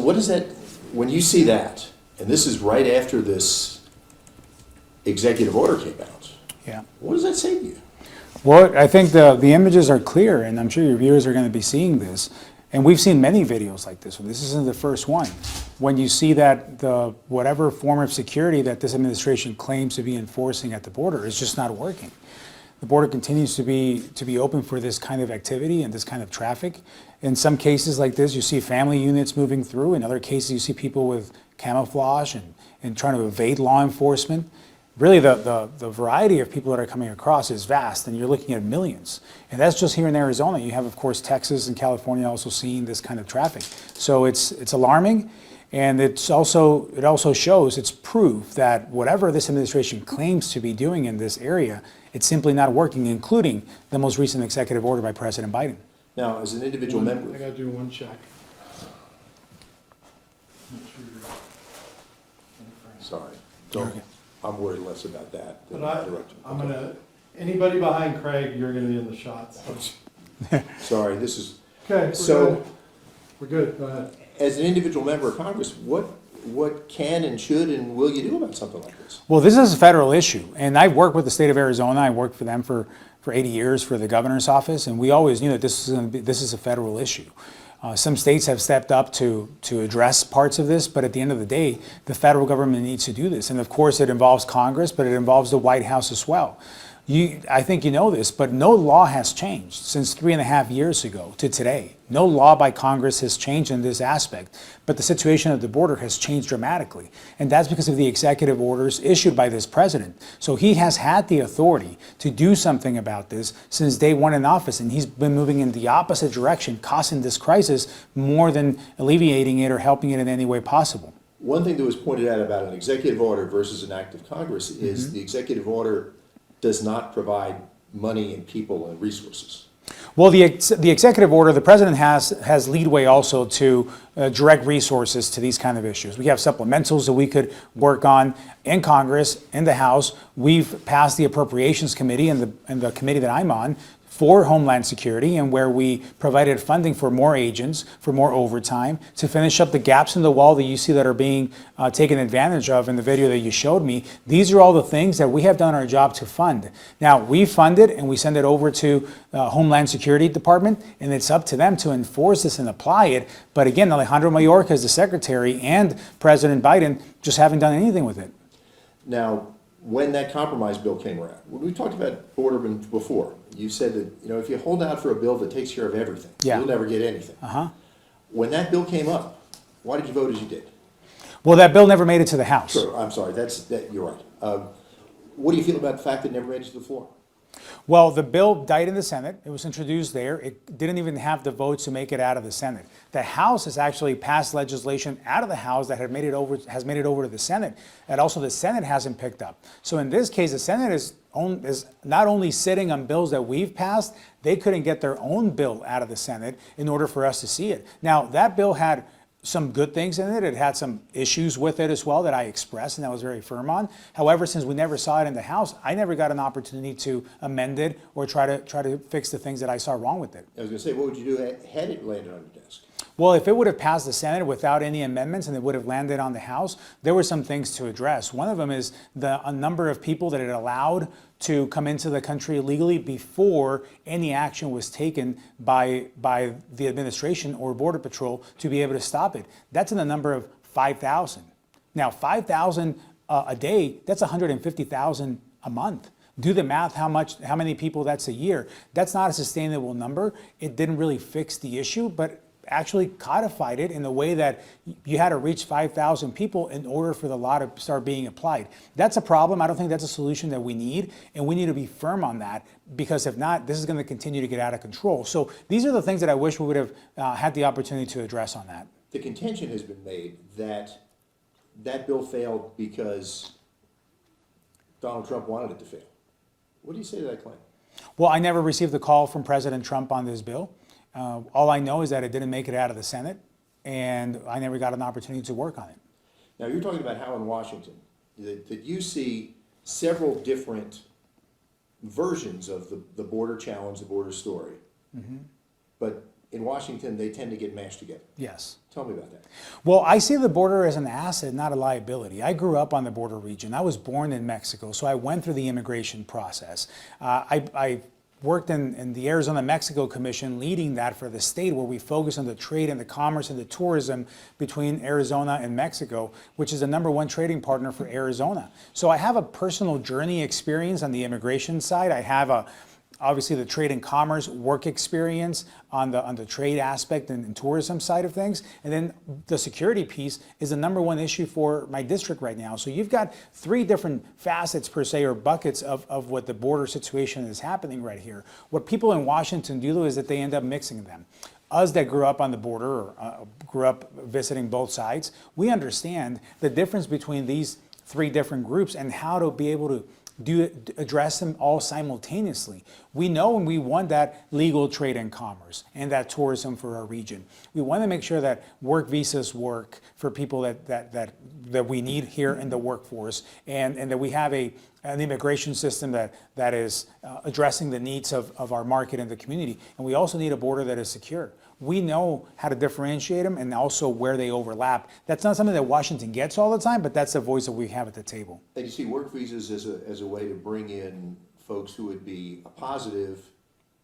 what is that, when you see that, and this is right after this executive order came out, Yeah. what does that say to you? Well, I think the images are clear, and I'm sure your viewers are going to be seeing this. And we've seen many videos like this one. This isn't the first one. When you see that whatever form of security that this administration claims to be enforcing at the border is just not working. The border continues to be open for this kind of activity and this kind of traffic. In some cases like this, you see family units moving through. In other cases, you see people with camouflage and trying to evade law enforcement. Really, the variety of people that are coming across is vast, and you're looking at millions. And that's just here in Arizona. You have, of course, Texas and California also seeing this kind of traffic. So it's alarming, and it also shows, it's proof that whatever this administration claims to be doing in this area, it's simply not working, including the most recent executive order by President Biden. Now, as an individual member, I got to do one check. sorry, don't. I'm worried less about that. Than But directing. I'm gonna, anybody behind Craig, you're gonna be in the shots. Sorry, this is, Okay, so we're good, go ahead. as an individual member of Congress, what can and should and will you do about something like this? Well, this is a federal issue, and I've worked with the state of Arizona. I worked for them for 80 years for the governor's office, and we always knew that this is a federal issue. Some states have stepped up to address parts of this, but at the end of the day, the federal government needs to do this. And of course, it involves Congress, but it involves the White House as well. I think you know this, but no law has changed since 3.5 years ago to today. No law by Congress has changed in this aspect, but the situation at the border has changed dramatically. And that's because of the executive orders issued by this president. So he has had the authority to do something about this since day one in office, and he's been moving in the opposite direction, causing this crisis more than alleviating it or helping it in any way possible. One thing that was pointed out about an executive order versus an act of Congress is the executive order does not provide money and people and resources. Well, the executive order, the president has leadway also to direct resources to these kind of issues. We have supplementals that we could work on in Congress, in the House. We've passed the Appropriations Committee and the committee that I'm on for Homeland Security, and where we provided funding for more agents, for more overtime, to finish up the gaps in the wall that you see that are being taken advantage of in the video that you showed me. These are all the things that we have done our job to fund. Now, we fund it and we send it over to Homeland Security Department, and it's up to them to enforce this and apply it. But again, Alejandro Mayorkas is the secretary, and President Biden just haven't done anything with it. Now, when that compromise bill came around, when we talked about border before, you said that, if you hold out for a bill that takes care of everything, you'll never get anything. When that bill came up, why did you vote as you did? Well, that bill never made it to the House. Sure, I'm sorry, you're right. What do you feel about the fact that it never made it to the floor? Well, the bill died in the Senate. It was introduced there. It didn't even have the votes to make it out of the Senate. The House has actually passed legislation out of the House that has made it over to the Senate, and also the Senate hasn't picked up. So in this case, the Senate is not only sitting on bills that we've passed, they couldn't get their own bill out of the Senate in order for us to see it. Now, that bill had some good things in it. It had some issues with it as well that I expressed and I was very firm on. However, since we never saw it in the House, I never got an opportunity to amend it or try to fix the things that I saw wrong with it. I was going to say, what would you do had it landed on your desk? Well, if it would have passed the Senate without any amendments and it would have landed on the House, there were some things to address. One of them is a number of people that it allowed to come into the country illegally before any action was taken by the administration or Border Patrol to be able to stop it. That's in the number of 5,000. Now, 5,000 a day, that's 150,000 a month. Do the math, how many people that's a year. That's not a sustainable number. It didn't really fix the issue, but actually codified it in the way that you had to reach 5,000 people in order for the law to start being applied. That's a problem. I don't think that's a solution that we need, and we need to be firm on that, because if not, this is going to continue to get out of control. So these are the things that I wish we would have had the opportunity to address on that. The contention has been made that that bill failed because Donald Trump wanted it to fail. What do you say to that claim? Well, I never received a call from President Trump on this bill. All I know is that it didn't make it out of the Senate, and I never got an opportunity to work on it. Now, you're talking about how in Washington that you see several different versions of the border challenge, the border story. But in Washington, they tend to get mashed together. Yes. Tell me about that. Well, I see the border as an asset, not a liability. I grew up on the border region. I was born in Mexico, so I went through the immigration process. I worked in the Arizona-Mexico Commission, leading that for the state, where we focus on the trade and the commerce and the tourism between Arizona and Mexico, which is the #1 trading partner for Arizona. So I have a personal journey experience on the immigration side. I have obviously the trade and commerce work experience on the trade aspect and tourism side of things. And then the security piece is the #1 issue for my district right now. So you've got 3 different facets per se, or buckets of what the border situation is happening right here. What people in Washington do is that they end up mixing them. Us that grew up on the border, or grew up visiting both sides, we understand the difference between these 3 different groups and how to be able to address them all simultaneously. We know and we want that legal trade and commerce and that tourism for our region. We want to make sure that work visas work for people that we need here in the workforce, and that we have an immigration system that is addressing the needs of our market and the community. And we also need a border that is secure. We know how to differentiate them and also where they overlap. That's not something that Washington gets all the time, but that's the voice that we have at the table. And you see work visas as a way to bring in folks who would be a positive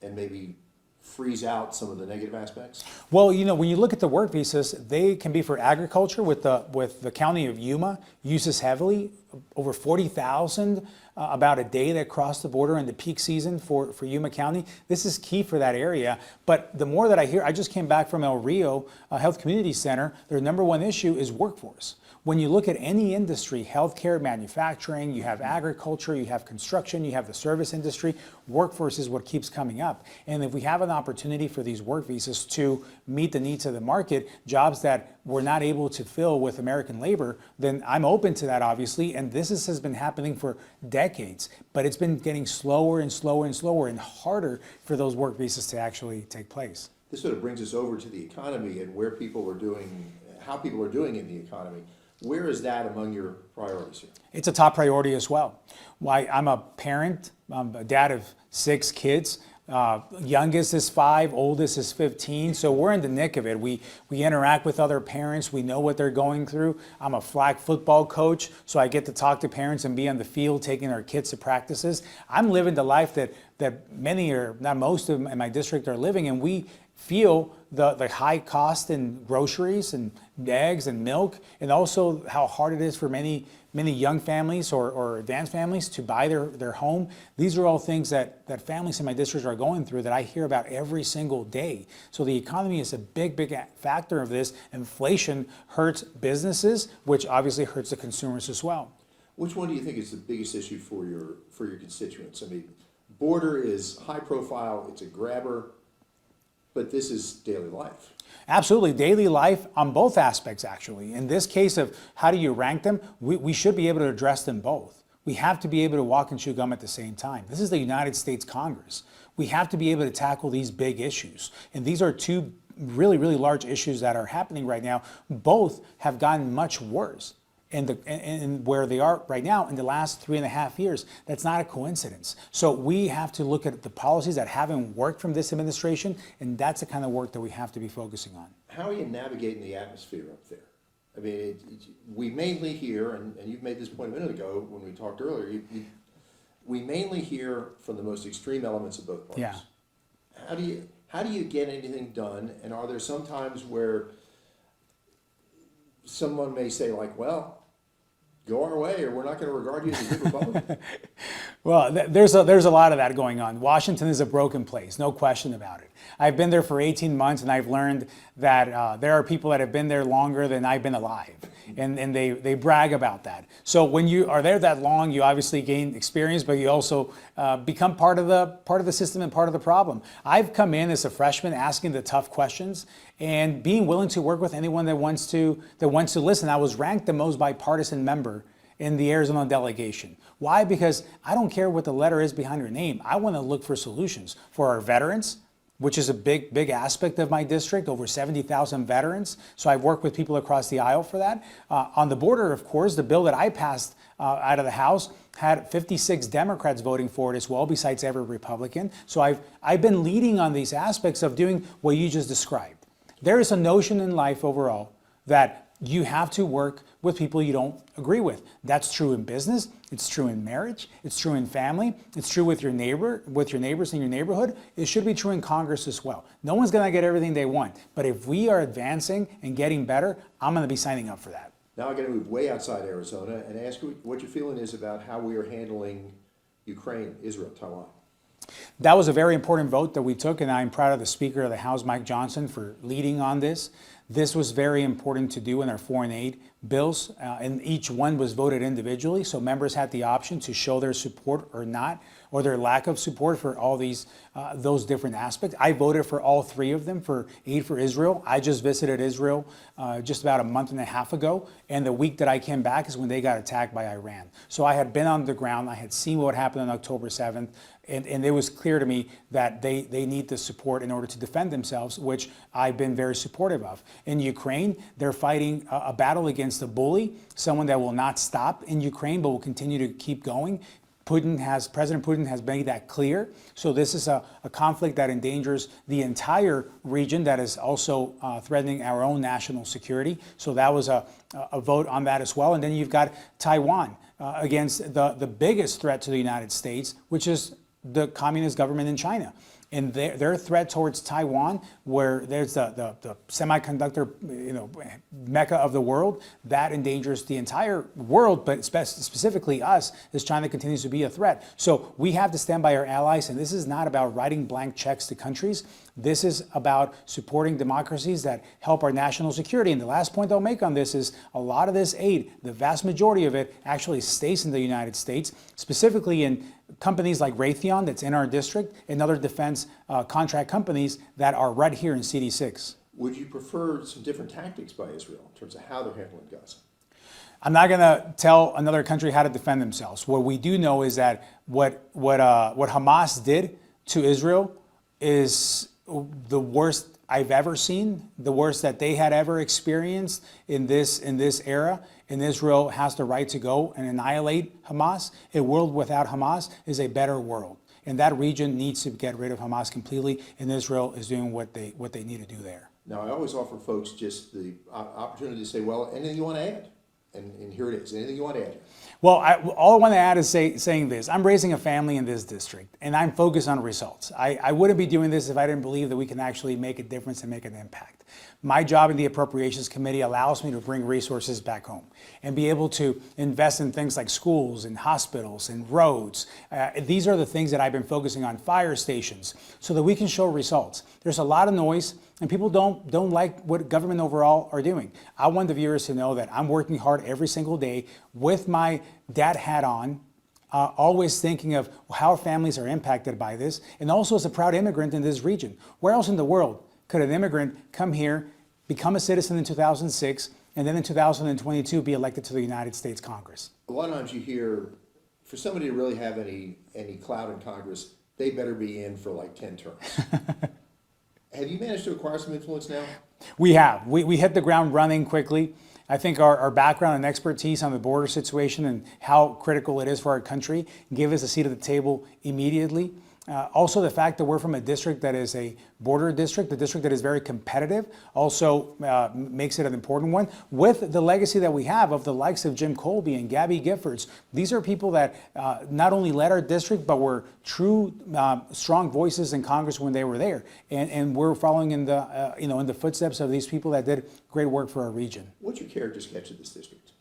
and maybe freeze out some of the negative aspects? Well, you know, when you look at the work visas, they can be for agriculture, with the county of Yuma uses heavily, over 40,000 about a day that cross the border in the peak season for Yuma County. This is key for that area. But the more that I hear, I just came back from El Rio Health Community Center, their #1 issue is workforce. When you look at any industry, healthcare, manufacturing, you have agriculture, you have construction, you have the service industry, workforce is what keeps coming up. And if we have an opportunity for these work visas to meet the needs of the market, jobs that we're not able to fill with American labor, then I'm open to that, obviously. And this has been happening for decades, but it's been getting slower and slower and slower and harder for those work visas to actually take place. This sort of brings us over to the economy and where people are doing, how people are doing in the economy. Where is that among your priorities here? It's a top priority as well. Why, I'm a parent, I'm a dad of 6 kids. Youngest is 5, oldest is 15, so we're in the nick of it. We interact with other parents, we know what they're going through. I'm a flag football coach, so I get to talk to parents and be on the field taking our kids to practices. I'm living the life that many, or not most of them in my district are living, and we feel the high cost in groceries and eggs and milk, and also how hard it is for many young families or advanced families to buy their home. These are all things that families in my district are going through that I hear about every single day. So the economy is a big factor of this. Inflation hurts businesses, which obviously hurts the consumers as well. Which one do you think is the biggest issue for your constituents? I mean, border is high profile, it's a grabber, but this is daily life. Absolutely, daily life on both aspects, actually. In this case of how do you rank them, we should be able to address them both. We have to be able to walk and chew gum at the same time. This is the United States Congress. We have to be able to tackle these big issues. And these are 2 really large issues that are happening right now. Both have gotten much worse. And where they are right now in the last 3.5 years, that's not a coincidence. So we have to look at the policies that haven't worked from this administration, and that's the kind of work that we have to be focusing on. How are you navigating the atmosphere up there? I mean, we mainly hear, and you've made this point a minute ago when we talked earlier, we mainly hear from the most extreme elements of both parties. Yeah. How do you get anything done? And are there some times where someone may say, like, well, go our way, or we're not going to regard you as a good Republican? Well, there's a lot of that going on. Washington is a broken place, no question about it. I've been there for 18 months, and I've learned that there are people that have been there longer than I've been alive, and they brag about that. So when you are there that long, you obviously gain experience, but you also become part of the system and part of the problem. I've come in as a freshman asking the tough questions and being willing to work with anyone that wants to listen. I was ranked the most bipartisan member in the Arizona delegation. Why? Because I don't care what the letter is behind your name. I want to look for solutions for our veterans, which is a big aspect of my district, over 70,000 veterans. So I've worked with people across the aisle for that. On the border, of course, the bill that I passed out of the House had 56 Democrats voting for it as well, besides every Republican. So I've been leading on these aspects of doing what you just described. There is a notion in life overall that you have to work with people you don't agree with. That's true in business, it's true in marriage, it's true in family, it's true with your neighbors in your neighborhood. It should be true in Congress as well. No one's gonna get everything they want, but if we are advancing and getting better, I'm gonna be signing up for that. Now I'm going to move way outside Arizona and ask you what your feeling is about how we are handling Ukraine, Israel, Taiwan. That was a very important vote that we took, and I'm proud of the Speaker of the House, Mike Johnson, for leading on this. This was very important to do in our foreign aid bills, and each one was voted individually, so members had the option to show their support or not, or their lack of support for all these those different aspects. I voted for all three of them for aid for Israel. I just visited Israel just about a month and a half ago, and the week that I came back is when they got attacked by Iran. So I had been on the ground, I had seen what happened on October 7th, and it was clear to me that they need the support in order to defend themselves, which I've been very supportive of. In Ukraine, they're fighting a battle against a bully, someone that will not stop in Ukraine, but will continue to keep going. President Putin has made that clear. So this is a conflict that endangers the entire region, that is also threatening our own national security. So that was a vote on that as well. And then you've got Taiwan against the biggest threat to the United States, which is the communist government in China. And their threat towards Taiwan, where there's the semiconductor mecca of the world, that endangers the entire world, but specifically us, as China continues to be a threat. So we have to stand by our allies, and this is not about writing blank checks to countries. This is about supporting democracies that help our national security. And the last point I'll make on this is a lot of this aid, the vast majority of it, actually stays in the United States, specifically in companies like Raytheon that's in our district, and other defense contract companies that are right here in CD6. Would you prefer some different tactics by Israel in terms of how they're handling Gaza? I'm not going to tell another country how to defend themselves. What we do know is that what Hamas did to Israel is the worst I've ever seen, the worst that they had ever experienced in this era. And Israel has the right to go and annihilate Hamas. A world without Hamas is a better world. And that region needs to get rid of Hamas completely, and Israel is doing what they need to do there. Now, I always offer folks just the opportunity to say, well, anything you want to add? And here it is. Anything you want to add? Well, all I want to add is saying this. I'm raising a family in this district, and I'm focused on results. I wouldn't be doing this if I didn't believe that we can actually make a difference and make an impact. My job in the Appropriations Committee allows me to bring resources back home and be able to invest in things like schools and hospitals and roads. These are the things that I've been focusing on, fire stations, so that we can show results. There's a lot of noise, and people don't like what government overall are doing. I want the viewers to know that I'm working hard every single day with my dad hat on, always thinking of how families are impacted by this, and also as a proud immigrant in this region. Where else in the world could an immigrant come here, become a citizen in 2006, and then in 2022 be elected to the United States Congress? A lot of times you hear, for somebody to really have any clout in Congress, they better be in for like 10 terms. Have you managed to acquire some influence now? We have. We hit the ground running quickly. I think our background and expertise on the border situation and how critical it is for our country gave us a seat at the table immediately. Also, the fact that we're from a district that is a border district, a district that is very competitive, also makes it an important one. With the legacy that we have of the likes of Jim Colby and Gabby Giffords, these are people that not only led our district, but were true, strong voices in Congress when they were there. And we're following in the footsteps of these people that did great work for our region. What's your character sketch of this district?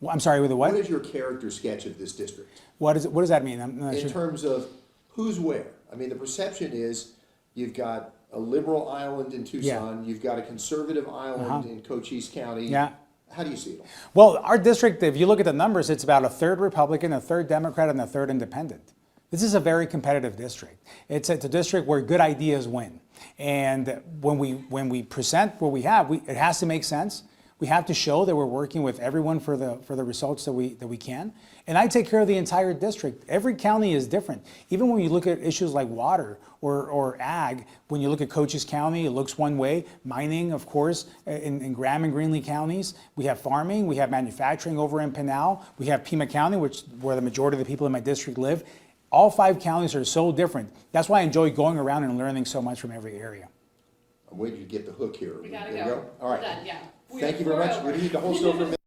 Well, I'm sorry, with the what? What is your character sketch of this district? What does that mean? I'm not in sure. terms of who's where? I mean, the perception is you've got a liberal island in Tucson, you've got a conservative island in Cochise County. Yeah. How do you see it? Well, our district, if you look at the numbers, it's about a third Republican, a third Democrat, and a third independent. This is a very competitive district. It's a district where good ideas win. And when we present what we have, it has to make sense. We have to show that we're working with everyone for the results that we can. And I take care of the entire district. Every county is different. Even when you look at issues like water or ag, when you look at Cochise County, it looks one way. Mining, of course, in Graham and Greenlee counties. We have farming, we have manufacturing over in Pinal. We have Pima County, where the majority of the people in my district live. All 5 counties are so different. That's why I enjoy going around and learning so much from every area. I'm waiting to get the hook here. We gotta There go. you All right. Done, yeah. Thank you very much. We need the whole show for a minute.